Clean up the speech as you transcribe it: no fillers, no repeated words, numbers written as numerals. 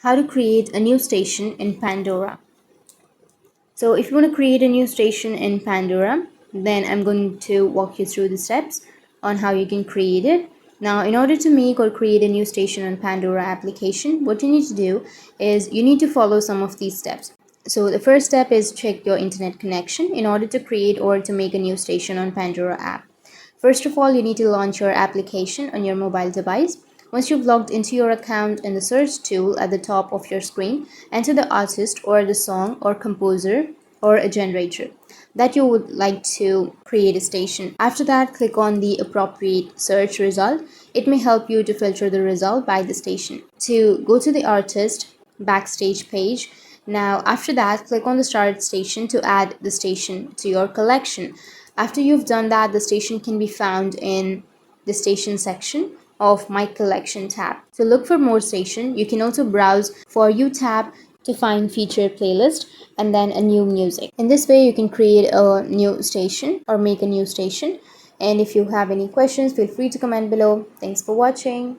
How to create a new station in Pandora. So if you want to create a new station in Pandora, then I'm going to walk you through the steps on how you can create it. Now, in order to make or create a new station on Pandora application, what you need to do is you need to follow some of these steps. So the first step is check your internet connection in order to create or to make a new station on Pandora app. First of all, you need to launch your application on your mobile device. Once you've logged into your account, in the search tool at the top of your screen, enter the artist or the song or composer or a generator that you would like to create a station. After that, click on the appropriate search result. It may help you to filter the result by the station. To go to the artist backstage page, now after that, click on the start station to add the station to your collection. After you've done that, the station can be found in the station section of My Collection tab. So look for more station. You can also browse For You tab to find featured playlist and then a new music. In this way, you can create a new station or make a new station. And if you have any questions, feel free to comment below. Thanks for watching.